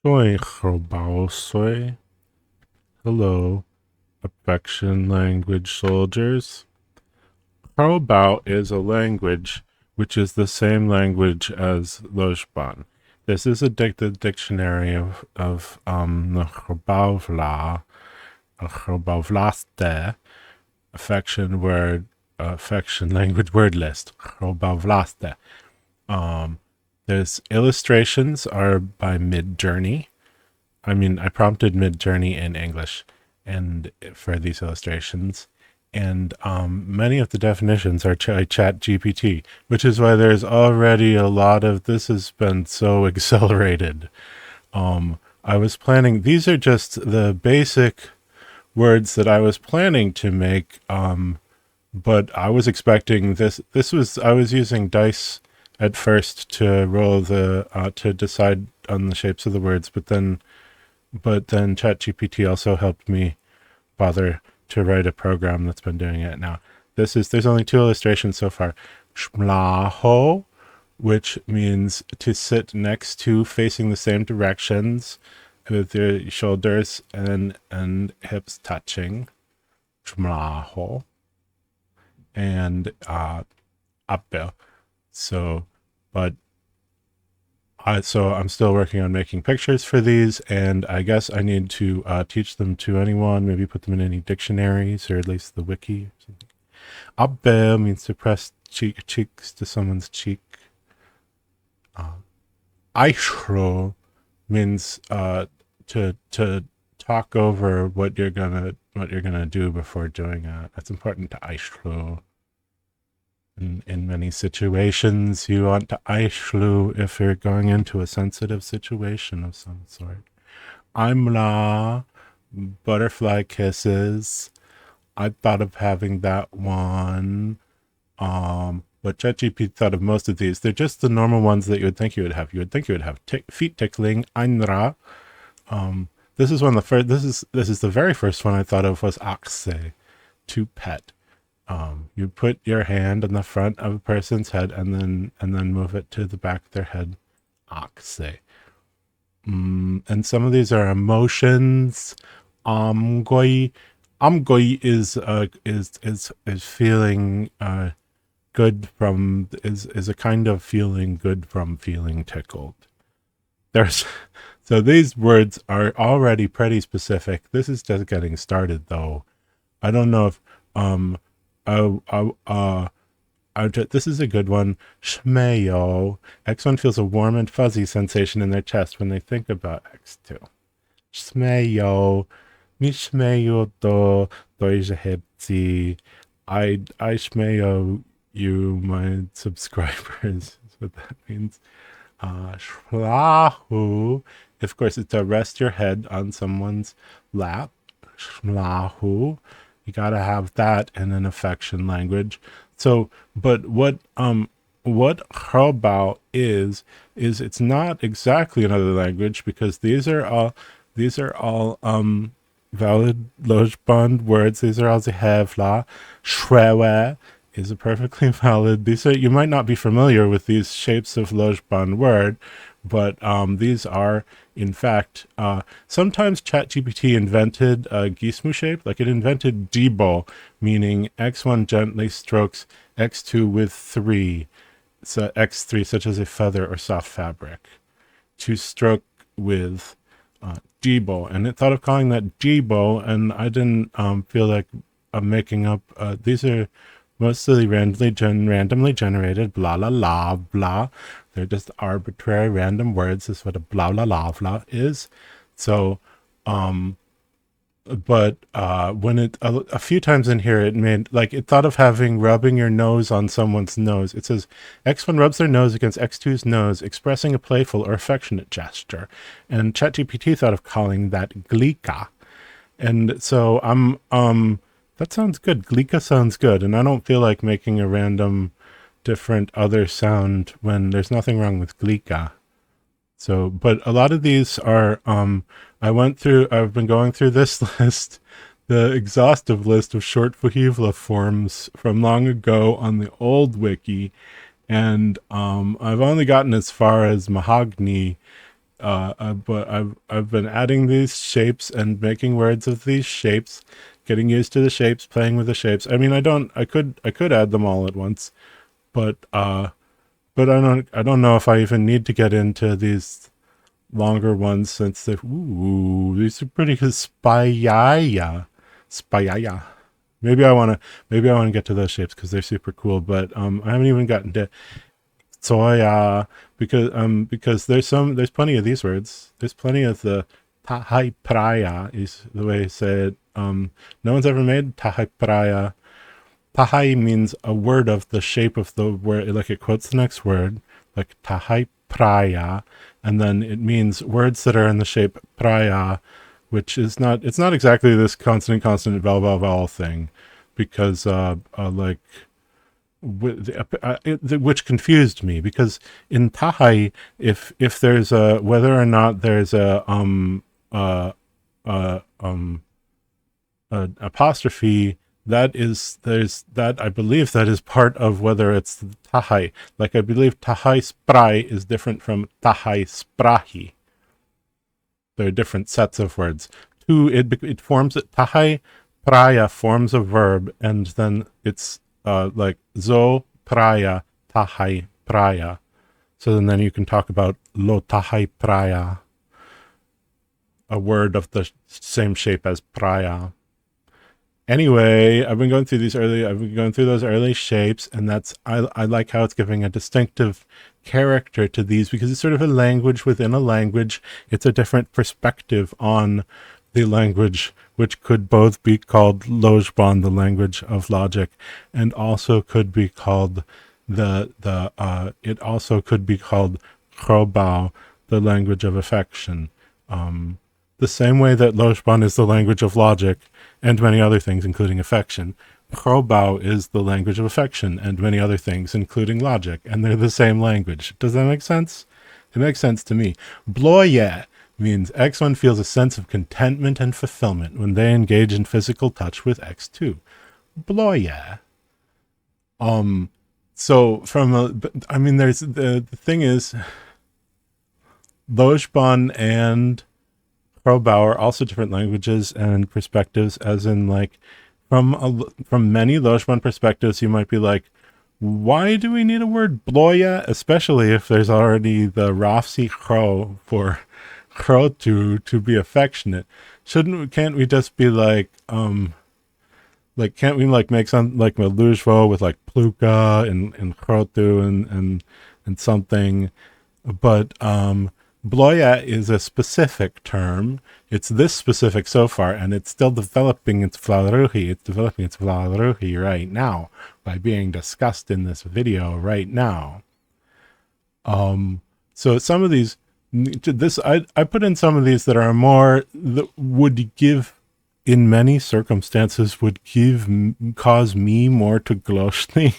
Soy Xrobau soy. Hello, affection language soldiers. Xrobau is a language which is the same language as Lojban. This is the dictionary of the Xrobau Xrobau affection language word list. Xrobau. There's illustrations are by Midjourney. I prompted Midjourney in English and for these illustrations, and many of the definitions are Chat GPT, which is why there's already a lot of this has been so accelerated. I was planning; these are just the basic words that I was planning to make, but I was expecting this. This was I was using dice at first to roll to decide on the shapes of the words, but then ChatGPT also helped me bother to write a program that's been doing it now. There's only two illustrations so far. Shmlaho, which means to sit next to, facing the same directions, with your shoulders and hips touching. Shmlaho. And Abbe. So, but so I'm still working on making pictures for these, and I guess I need to teach them to anyone, maybe put them in any dictionaries or at least the wiki or something. Abbe means to press cheeks to someone's cheek. Aishro means to talk over what you're gonna do before doing it. That's important to Aishro. In many situations, you want to aishlu if you're going into a sensitive situation of some sort. Imla, butterfly kisses. I thought of having that one. But ChatGPT thought of most of these. They're just the normal ones that you would think you would have. You would think you would have feet tickling, einra. This is one of the first. This is the very first one I thought of was axe, to pet. You put your hand on the front of a person's head and then move it to the back of their head. Axe. And some of these are emotions. Amgoi. Amgoi is feeling good from is a kind of feeling good from feeling tickled. There's so these words are already pretty specific. This is just getting started though. I don't know if uh, uh, uh, this is a good one. Shmeyo. X1 feels a warm and fuzzy sensation in their chest when they think about X2. Shmeyo. Mi shmeyo to doiże hebzi. I shmeyo you, my subscribers. Is what that means. Shlahu. Of course, it's to rest your head on someone's lap. Shlahu. You gotta have that in an affection language. So, but what Xrobau is it's not exactly another language because these are all valid Lojban words. These are all zehevla. Shrewe is a perfectly valid. These are you might not be familiar with these shapes of Lojban word, but these are in fact sometimes ChatGPT invented a Gizmo shape, like it invented Debo, meaning X1 gently strokes X2 with 3, so X3 such as a feather or soft fabric, to stroke with Debo, and it thought of calling that Debo, and I didn't feel like I'm making up. These are mostly randomly generated, blah la la blah. They're just arbitrary random words. Is what a blah la la blah is. So, but when a few times in here it made like it thought of having rubbing your nose on someone's nose. It says X1 rubs their nose against X2's nose, expressing a playful or affectionate gesture, and ChatGPT thought of calling that glika. And so that sounds good. Glika sounds good, and I don't feel like making a random different other sound when there's nothing wrong with glika. So, but a lot of these are, I've been going through this list, the exhaustive list of short Fujivla forms from long ago on the old wiki, and I've only gotten as far as mahogany, But I've been adding these shapes and making words of these shapes, getting used to the shapes, playing with the shapes. I mean, I could add them all at once, but I don't know if I even need to get into these longer ones since they these are pretty good. Spyaya. Maybe I want to get to those shapes because they're super cool. But I haven't even gotten to soya because there's plenty of these words. There's plenty of the tahai praya is the way to say it. No one's ever made tahai praya. Tahai means a word of the shape of the word, like it quotes the next word, like tahai praya, and then it means words that are in the shape praya, which is not, it's not exactly this consonant, consonant, vowel, vowel, vowel thing, because, like, which confused me, because in Tahai, if there's a, whether or not there's uh, uh, um, apostrophe, that is, there's that, I believe that is part of whether it's Tahai. Like, I believe Tahai sprai is different from Tahai sprahi. There are different sets of words. It forms, Tahai praya forms a verb, and then it's like zo praya, tahai praya. So then you can talk about lo tahai praya, a word of the same shape as praya. Anyway, I've been going through those early shapes, and I like how it's giving a distinctive character to these, because it's sort of a language within a language. It's a different perspective on the language, which could both be called Lojban, the language of logic, and also could be called it also could be called Xrobau, the language of affection. The same way that Lojban is the language of logic and many other things, including affection, Xrobau is the language of affection and many other things, including logic, and they're the same language. Does that make sense? It makes sense to me. Bloye means X1 feels a sense of contentment and fulfillment when they engage in physical touch with X2. Bloye. So I mean, there's the thing is, Lojban and Xrobau are also different languages and perspectives, as in, like, from many Lojban perspectives, you might be like, why do we need a word bloya, especially if there's already the rafsi chro for chro to be affectionate? Can't we just be like can't we like make some like a Lojvo with like pluka and chrotu and something? But bloya is a specific term. It's this specific so far, and it's still developing its vlaruhi. It's developing its vlaruhi right now by being discussed in this video right now. So some of these, I put in some of these that are more, that would give, in many circumstances, would cause me more to gloshni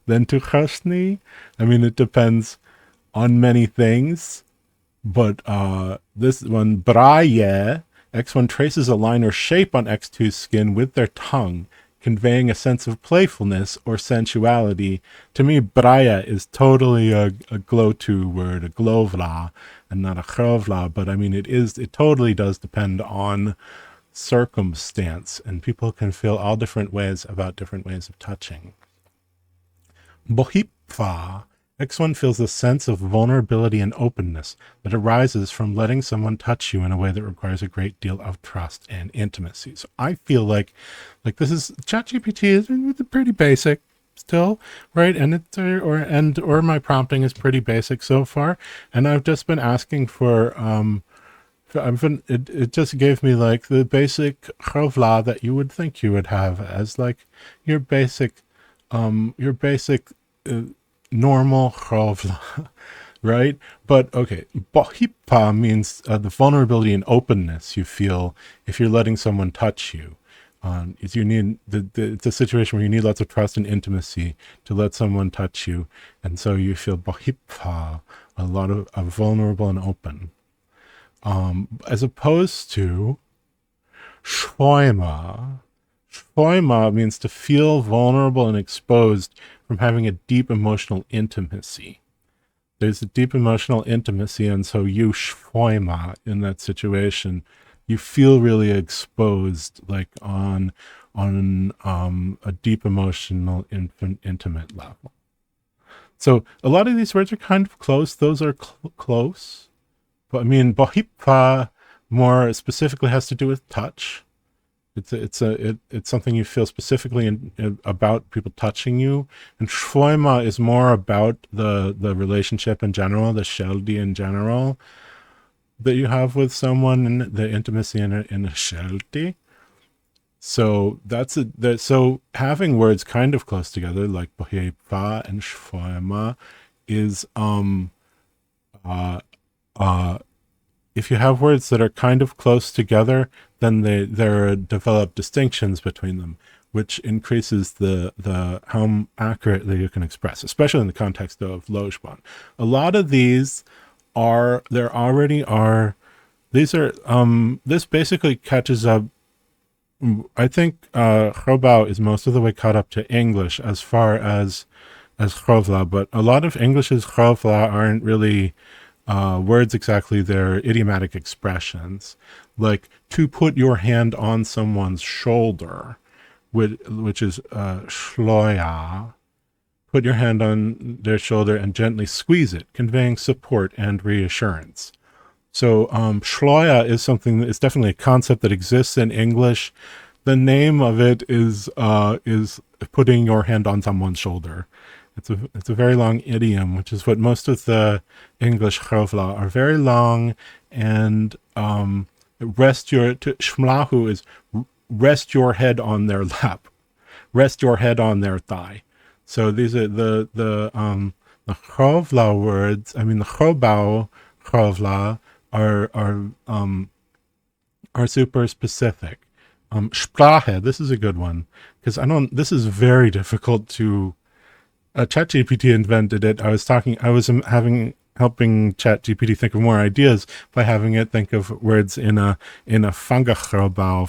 than to chashni. I mean, it depends on many things. But this one, braye, X1 traces a line or shape on X2's skin with their tongue, conveying a sense of playfulness or sensuality. To me, braye is totally a glow-to word, a glovla, and not a xrovla. But I mean, it totally does depend on circumstance, and people can feel all different ways about different ways of touching. Bohipfa. X1 feels a sense of vulnerability and openness that arises from letting someone touch you in a way that requires a great deal of trust and intimacy. So I feel like this is, ChatGPT is pretty basic still, right? And or my prompting is pretty basic so far, and I've just been asking for it just gave me like the basic xrovla that you would think you would have as like your basic normal xrovla, right? But okay, bohipa means the vulnerability and openness you feel if you're letting someone touch you. If you need it's a situation where you need lots of trust and intimacy to let someone touch you, and so you feel bohipa, a lot of vulnerable and open, as opposed to shloima. Shloima means to feel vulnerable and exposed from having a deep emotional intimacy. there's a deep emotional intimacy, and so you schweimer in that situation. You feel really exposed, like on a deep emotional, intimate level. So a lot of these words are kind of close. Those are close. But I mean, bohipa more specifically has to do with touch. It's something you feel specifically about people touching you, and shloima is more about the relationship in general, the sheldi in general that you have with someone, and the intimacy in a sheldi. So so having words kind of close together, like bohipa and shloima, is uh uh if you have words that are kind of close together, then there are developed distinctions between them, which increases the how accurately you can express, especially in the context of Lojban. A lot of these there already are. These are this basically catches up. I think Xrobau is most of the way caught up to English as far as xrovla, but a lot of English's xrovla aren't really words exactly. They're idiomatic expressions, like to put your hand on someone's shoulder, which is shloya. Put your hand on their shoulder and gently squeeze it, conveying support and reassurance. So shloya is something that is definitely a concept that exists in English. The name of it is putting your hand on someone's shoulder. It's a very long idiom, which is what most of the English xrovla are, very long, and shmlahu is rest your head on their lap, rest your head on their thigh. So these are the xrovla words. I mean, the Xrobau xrovla are super specific. Sprache, this is a good one, because this is very difficult to. ChatGPT invented it. I was helping ChatGPT think of more ideas by having it think of words in a Xrobau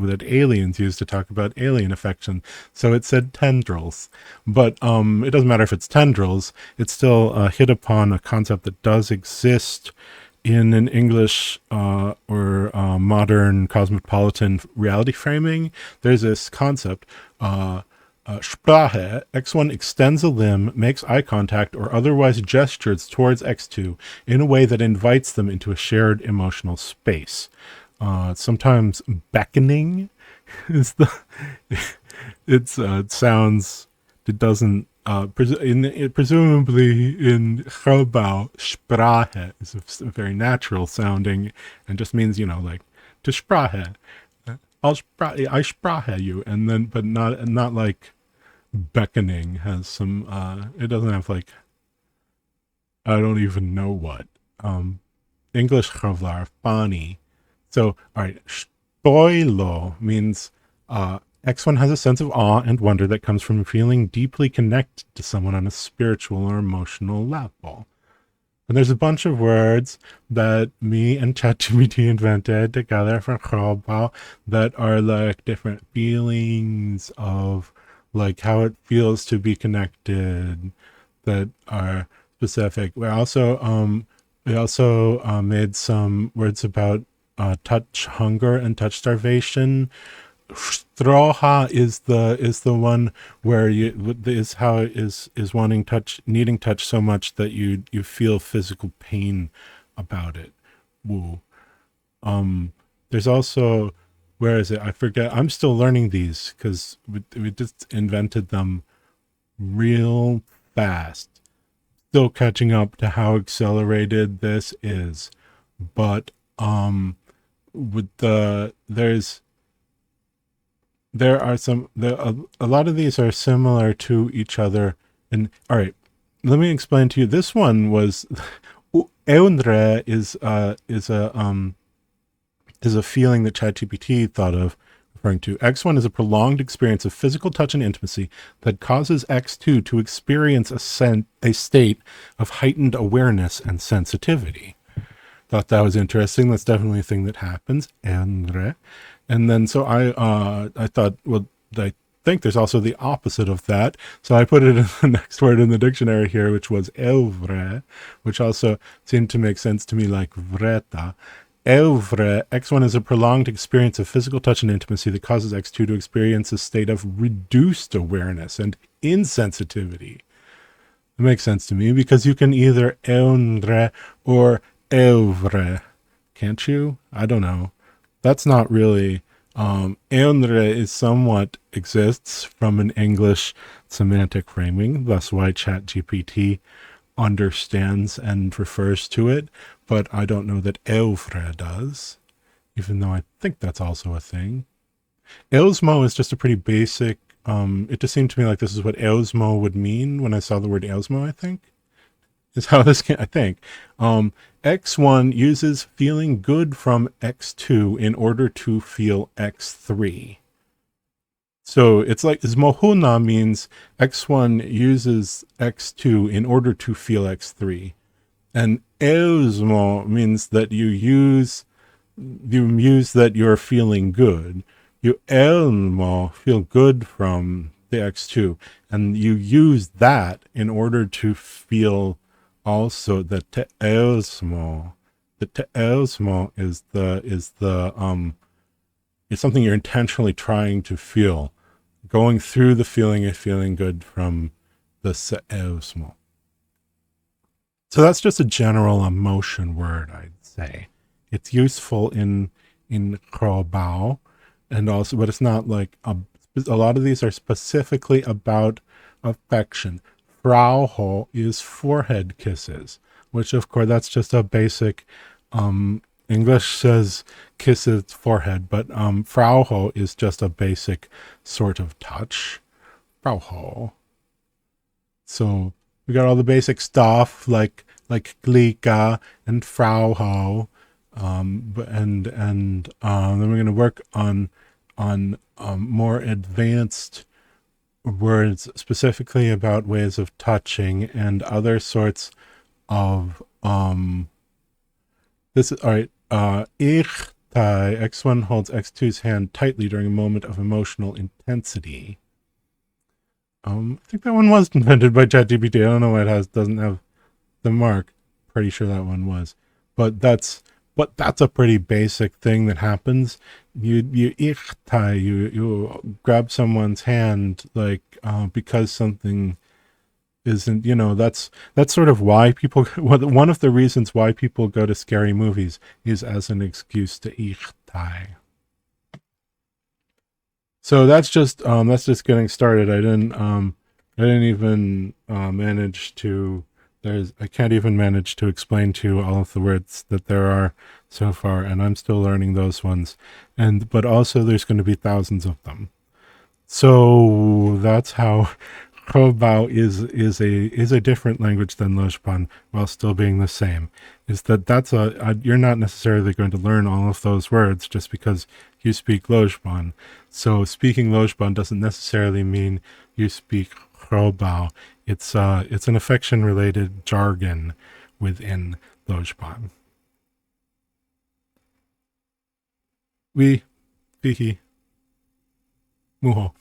that aliens used to talk about alien affection. So it said tendrils, but it doesn't matter if it's tendrils. It's still hit upon a concept that does exist in an English or modern cosmopolitan reality framing. There's this concept. Sprache, X1 extends a limb, makes eye contact, or otherwise gestures towards X2 in a way that invites them into a shared emotional space. Sometimes beckoning is it sounds, it doesn't, presumably in Xrobau, Sprache is very natural sounding and just means, like to Sprache. I sprache you, and then, but not like beckoning has some, it doesn't have like, I don't even know what. English xrovla are funny. So, all right, stoilo means X1 has a sense of awe and wonder that comes from feeling deeply connected to someone on a spiritual or emotional level. And there's a bunch of words that me and ChatGPT invented together for Xrobau that are like different feelings of like how it feels to be connected, that are specific. We also made some words about touch hunger and touch starvation. Stroha is the one where is wanting touch, needing touch so much that you feel physical pain about it. Woo. There's also, where is it? I forget. I'm still learning these because we just invented them real fast. Still catching up to how accelerated this is, but there are a lot of these are similar to each other. And all right, let me explain to you. This one was eunre is a feeling that ChatGPT thought of, referring to X1 is a prolonged experience of physical touch and intimacy that causes X2 to experience a state of heightened awareness and sensitivity. Thought that was interesting. That's definitely a thing that happens. And then so I thought, well, think there's also the opposite of that. So I put it in the next word in the dictionary here, which was evre, which also seemed to make sense to me, like vreta. Evre, X1 is a prolonged experience of physical touch and intimacy that causes X2 to experience a state of reduced awareness and insensitivity. It makes sense to me because you can either eunre or evre, can't you? I don't know. That's not really. Eunre is somewhat exists from an English semantic framing, thus why ChatGPT understands and refers to it, but I don't know that evre does, even though I think that's also a thing. Elsmo is just a pretty basic, it just seemed to me like this is what Elsmo would mean when I saw the word Elsmo, I think. Is how this can, I think. X1 uses feeling good from X2 in order to feel X3. So it's like Zmohuna means X1 uses X2 in order to feel X3. And Eusmo means that you use that you're feeling good. You Elmo feel good from the X2. And you use that in order to feel also the te'elsmo. The te'elsmo is something you're intentionally trying to feel, going through the feeling of feeling good from the se'elsmo. So that's just a general emotion word, I'd say. It's useful in Xrobau, and also, but it's not like a lot of these are specifically about affection. Frauho is forehead kisses, which of course that's just a basic, English says kisses forehead, but Frauho is just a basic sort of touch. Frauho. So we got all the basic stuff like Glika and Frauho, and then we're going to work on more advanced words specifically about ways of touching and other sorts of this is all right. X1 holds X2's hand tightly during a moment of emotional intensity. I think that one was invented by ChatGPT. I don't know why it doesn't have the mark. Pretty sure that one was, but that's a pretty basic thing that happens. You grab someone's hand, like because something isn't, that's sort of why people, one of the reasons why people go to scary movies is as an excuse to ichtai. So that's just getting started. I didn't even manage to, I can't even manage to explain to you all of the words that there are so far, and I'm still learning those ones. But also there's going to be thousands of them. So that's how Xrobau is a different language than Lojban while still being the same. Is that's you're not necessarily going to learn all of those words just because you speak Lojban. So speaking Lojban doesn't necessarily mean you speak Xrobau. It's an affection-related jargon within Lojban. We, fihi, muho.